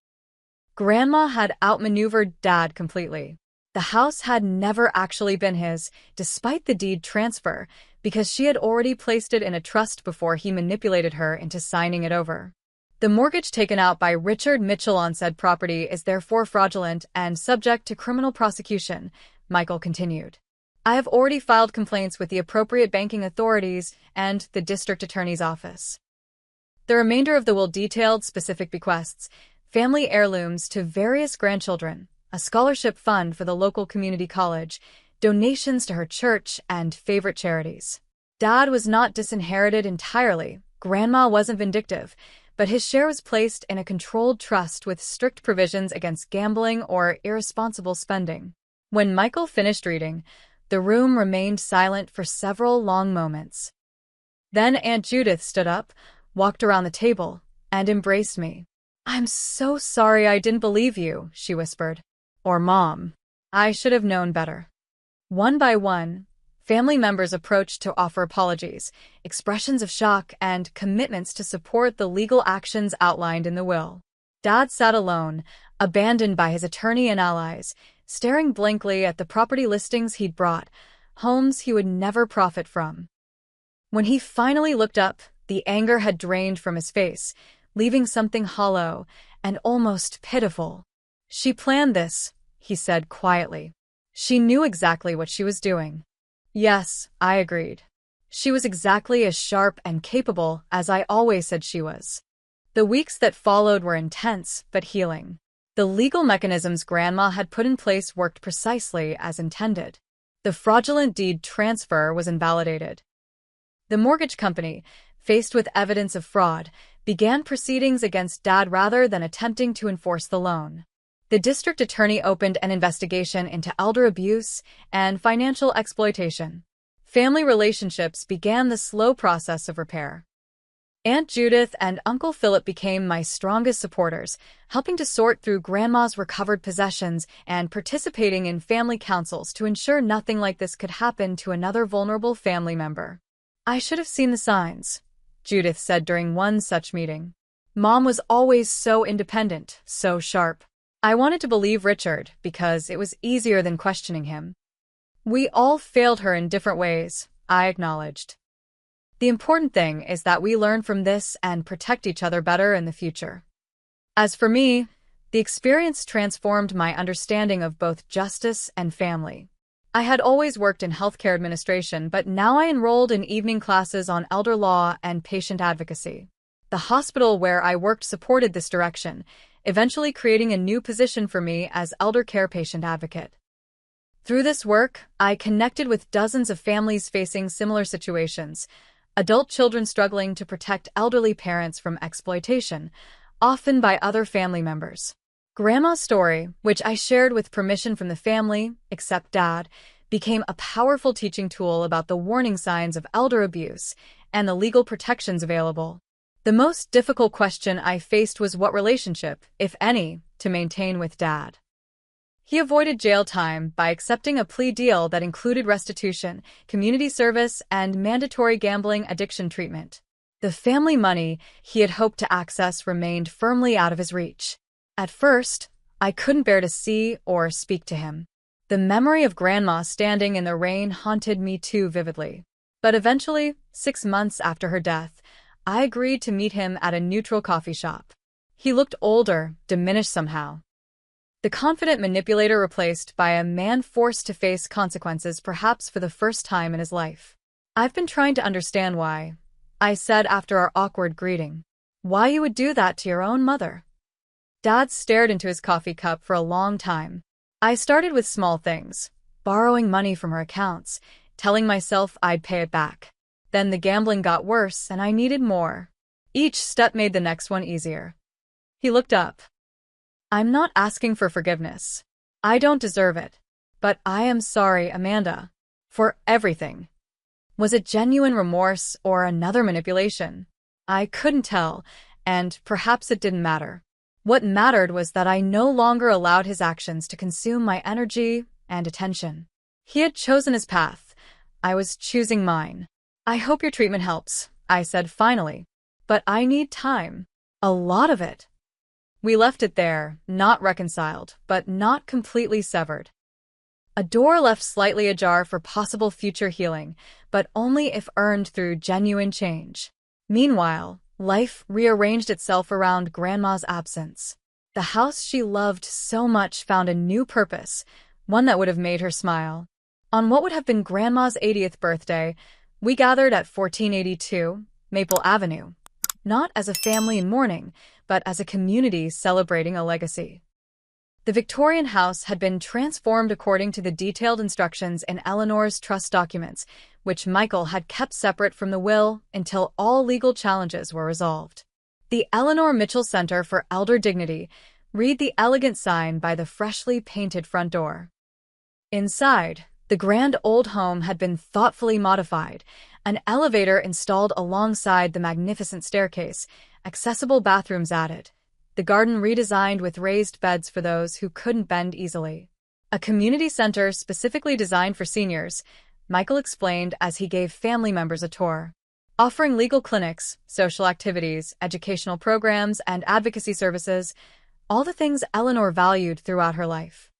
A: Grandma had outmaneuvered Dad completely. The house had never actually been his, despite the deed transfer, because she had already placed it in a trust before he manipulated her into signing it over. The mortgage taken out by Richard Mitchell on said property is therefore fraudulent and subject to criminal prosecution, Michael continued. I have already filed complaints with the appropriate banking authorities and the district attorney's office. The remainder of the will detailed specific bequests, family heirlooms to various grandchildren, a scholarship fund for the local community college, donations to her church, and favorite charities. Dad was not disinherited entirely. Grandma wasn't vindictive, but his share was placed in a controlled trust with strict provisions against gambling or irresponsible spending. When Michael finished reading, the room remained silent for several long moments. Then Aunt Judith stood up, walked around the table, and embraced me. "I'm so sorry I didn't believe you," she whispered. "Or Mom. I should have known better." One by one, family members approached to offer apologies, expressions of shock, and commitments to support the legal actions outlined in the will. Dad sat alone, abandoned by his attorney and allies, staring blankly at the property listings he'd brought, homes he would never profit from. When he finally looked up, the anger had drained from his face, leaving something hollow and almost pitiful. "She planned this," he said quietly. "She knew exactly what she was doing." "Yes," I agreed. "She was exactly as sharp and capable as I always said she was." The weeks that followed were intense but healing. The legal mechanisms Grandma had put in place worked precisely as intended. The fraudulent deed transfer was invalidated. The mortgage company, faced with evidence of fraud, began proceedings against Dad rather than attempting to enforce the loan. The district attorney opened an investigation into elder abuse and financial exploitation. Family relationships began the slow process of repair. Aunt Judith and Uncle Philip became my strongest supporters, helping to sort through Grandma's recovered possessions and participating in family councils to ensure nothing like this could happen to another vulnerable family member. "I should have seen the signs," Judith said during one such meeting. "Mom was always so independent, so sharp. I wanted to believe Richard because it was easier than questioning him." "We all failed her in different ways," I acknowledged. "The important thing is that we learn from this and protect each other better in the future." As for me, the experience transformed my understanding of both justice and family. I had always worked in healthcare administration, but now I enrolled in evening classes on elder law and patient advocacy. The hospital where I worked supported this direction, eventually creating a new position for me as elder care patient advocate. Through this work, I connected with dozens of families facing similar situations, adult children struggling to protect elderly parents from exploitation, often by other family members. Grandma's story, which I shared with permission from the family, except Dad, became a powerful teaching tool about the warning signs of elder abuse and the legal protections available. The most difficult question I faced was what relationship, if any, to maintain with Dad. He avoided jail time by accepting a plea deal that included restitution, community service, and mandatory gambling addiction treatment. The family money he had hoped to access remained firmly out of his reach. At first, I couldn't bear to see or speak to him. The memory of Grandma standing in the rain haunted me too vividly. But eventually, 6 months after her death, I agreed to meet him at a neutral coffee shop. He looked older, diminished somehow. The confident manipulator replaced by a man forced to face consequences perhaps for the first time in his life. "I've been trying to understand why," I said after our awkward greeting. "Why you would do that to your own mother." Dad stared into his coffee cup for a long time. "I started with small things, borrowing money from her accounts, telling myself I'd pay it back. Then the gambling got worse and I needed more. Each step made the next one easier." He looked up. "I'm not asking for forgiveness. I don't deserve it. But I am sorry, Amanda. For everything." Was it genuine remorse or another manipulation? I couldn't tell, and perhaps it didn't matter. What mattered was that I no longer allowed his actions to consume my energy and attention. He had chosen his path. I was choosing mine. "I hope your treatment helps," I said finally. "But I need time. A lot of it." We left it there, not reconciled, but not completely severed. A door left slightly ajar for possible future healing, but only if earned through genuine change. Meanwhile, life rearranged itself around Grandma's absence. The house she loved so much found a new purpose, one that would have made her smile. On what would have been Grandma's 80th birthday, we gathered at 1482 Maple Avenue, not as a family in mourning, but as a community celebrating a legacy. The Victorian house had been transformed according to the detailed instructions in Eleanor's trust documents, which Michael had kept separate from the will until all legal challenges were resolved. The Eleanor Mitchell Center for Elder Dignity, read the elegant sign by the freshly painted front door. Inside, the grand old home had been thoughtfully modified, an elevator installed alongside the magnificent staircase, accessible bathrooms added, the garden redesigned with raised beds for those who couldn't bend easily. A community center specifically designed for seniors, Michael explained as he gave family members a tour. Offering legal clinics, social activities, educational programs, and advocacy services, all the things Eleanor valued throughout her life.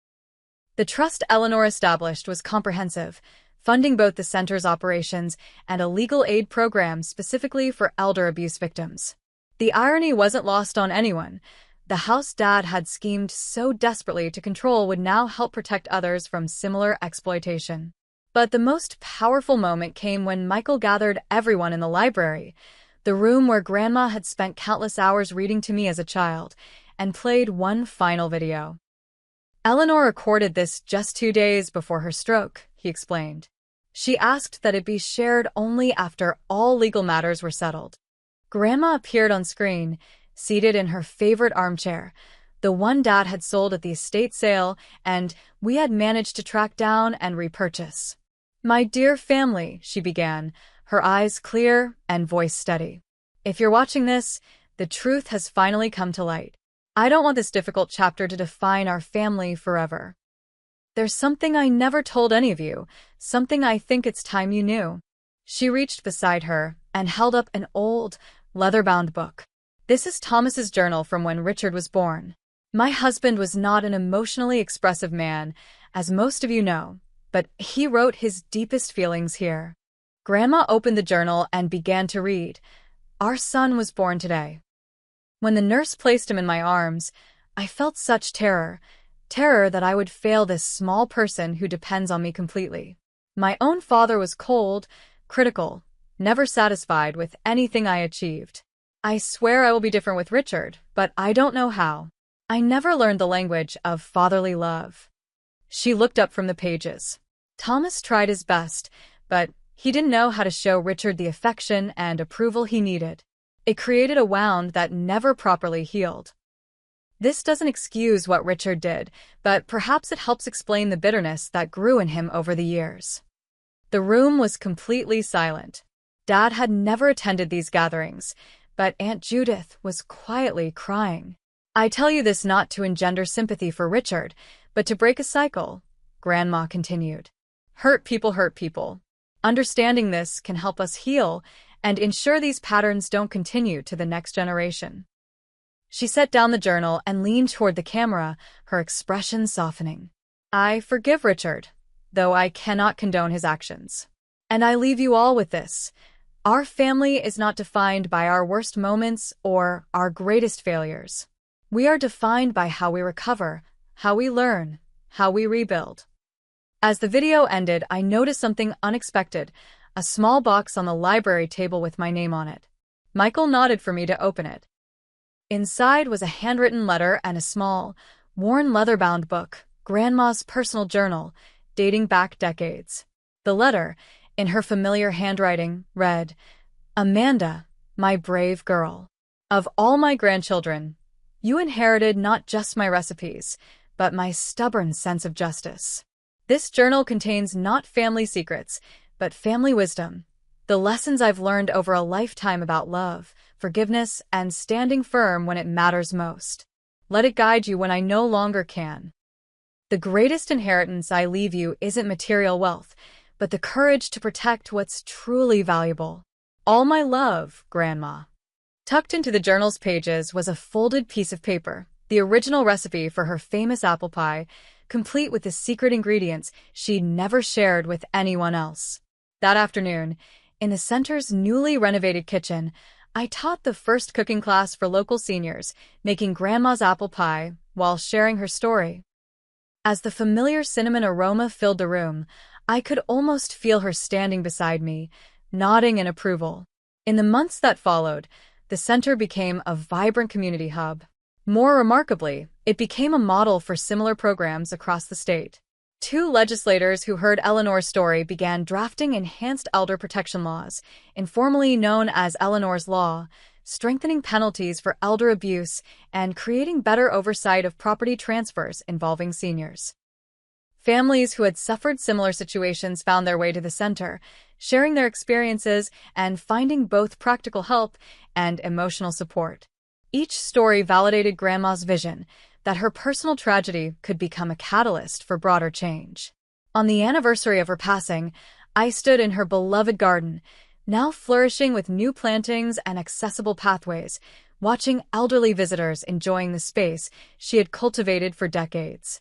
A: The trust Eleanor established was comprehensive, funding both the center's operations and a legal aid program specifically for elder abuse victims. The irony wasn't lost on anyone. The house Dad had schemed so desperately to control would now help protect others from similar exploitation. But the most powerful moment came when Michael gathered everyone in the library, the room where Grandma had spent countless hours reading to me as a child, and played one final video. Eleanor recorded this just 2 days before her stroke, he explained. She asked that it be shared only after all legal matters were settled. Grandma appeared on screen, seated in her favorite armchair, the one Dad had sold at the estate sale and we had managed to track down and repurchase. "My dear family," she began, her eyes clear and voice steady. "If you're watching this, the truth has finally come to light. I don't want this difficult chapter to define our family forever. There's something I never told any of you, something I think it's time you knew." She reached beside her and held up an old, leather-bound book. "This is Thomas's journal from when Richard was born. My husband was not an emotionally expressive man, as most of you know, but he wrote his deepest feelings here." Grandma opened the journal and began to read. "Our son was born today. When the nurse placed him in my arms, I felt such terror that I would fail this small person who depends on me completely. My own father was cold, critical, never satisfied with anything I achieved. I swear I will be different with Richard, but I don't know how. I never learned the language of fatherly love." She looked up from the pages. Thomas tried his best, but he didn't know how to show Richard the affection and approval he needed. It created a wound that never properly healed. This doesn't excuse what Richard did, but perhaps it helps explain the bitterness that grew in him over the years. The room was completely silent. Dad had never attended these gatherings, but Aunt Judith was quietly crying. "I tell you this not to engender sympathy for Richard, but to break a cycle," Grandma continued. Hurt people. Understanding this can help us heal and ensure these patterns don't continue to the next generation." She set down the journal and leaned toward the camera, her expression softening. "I forgive Richard, though I cannot condone his actions. And I leave you all with this. Our family is not defined by our worst moments or our greatest failures. We are defined by how we recover, how we learn, how we rebuild." As the video ended, I noticed something unexpected, a small box on the library table with my name on it. Michael nodded for me to open it. Inside was a handwritten letter and a small, worn leather-bound book, Grandma's personal journal, dating back decades. The letter, in her familiar handwriting, read, "Amanda, my brave girl. Of all my grandchildren, you inherited not just my recipes, but my stubborn sense of justice. This journal contains not family secrets, but family wisdom, the lessons I've learned over a lifetime about love, forgiveness, and standing firm when it matters most. Let it guide you when I no longer can. The greatest inheritance I leave you isn't material wealth, but the courage to protect what's truly valuable. All my love, Grandma." Tucked into the journal's pages was a folded piece of paper, the original recipe for her famous apple pie, complete with the secret ingredients she'd never shared with anyone else. That afternoon, in the center's newly renovated kitchen, I taught the first cooking class for local seniors, making Grandma's apple pie while sharing her story. As the familiar cinnamon aroma filled the room, I could almost feel her standing beside me, nodding in approval. In the months that followed, the center became a vibrant community hub. More remarkably, it became a model for similar programs across the state. Two legislators who heard Eleanor's story began drafting enhanced elder protection laws, informally known as Eleanor's Law, strengthening penalties for elder abuse and creating better oversight of property transfers involving seniors. Families who had suffered similar situations found their way to the center, sharing their experiences and finding both practical help and emotional support. Each story validated Grandma's vision that her personal tragedy could become a catalyst for broader change. On the anniversary of her passing, I stood in her beloved garden, now flourishing with new plantings and accessible pathways, watching elderly visitors enjoying the space she had cultivated for decades.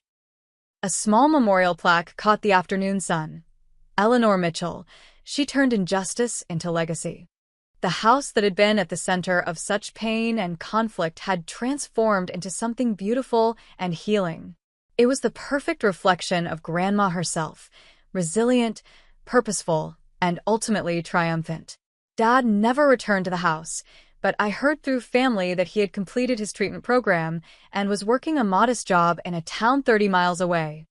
A: A small memorial plaque caught the afternoon sun. Eleanor Mitchell, she turned injustice into legacy. The house that had been at the center of such pain and conflict had transformed into something beautiful and healing. It was the perfect reflection of Grandma herself, resilient, purposeful, and ultimately triumphant. Dad never returned to the house, but I heard through family that he had completed his treatment program and was working a modest job in a town 30 miles away.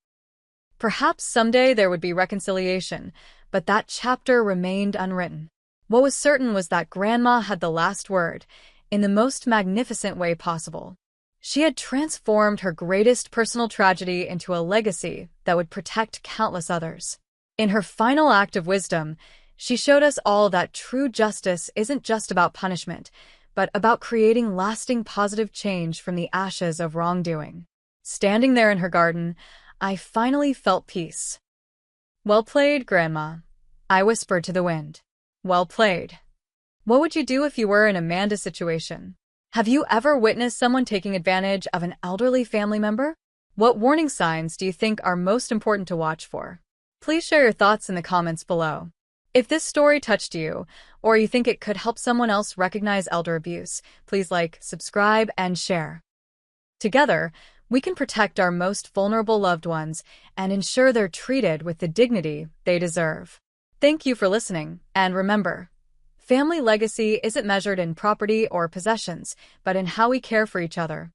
A: Perhaps someday there would be reconciliation, but that chapter remained unwritten. What was certain was that Grandma had the last word, in the most magnificent way possible. She had transformed her greatest personal tragedy into a legacy that would protect countless others. In her final act of wisdom, she showed us all that true justice isn't just about punishment, but about creating lasting positive change from the ashes of wrongdoing. Standing there in her garden, I finally felt peace. "Well played, Grandma," I whispered to the wind. "Well played." What would you do if you were in Amanda's situation? Have you ever witnessed someone taking advantage of an elderly family member? What warning signs do you think are most important to watch for? Please share your thoughts in the comments below. If this story touched you, or you think it could help someone else recognize elder abuse, please like, subscribe, and share. Together, we can protect our most vulnerable loved ones and ensure they're treated with the dignity they deserve. Thank you for listening, and remember, family legacy isn't measured in property or possessions, but in how we care for each other.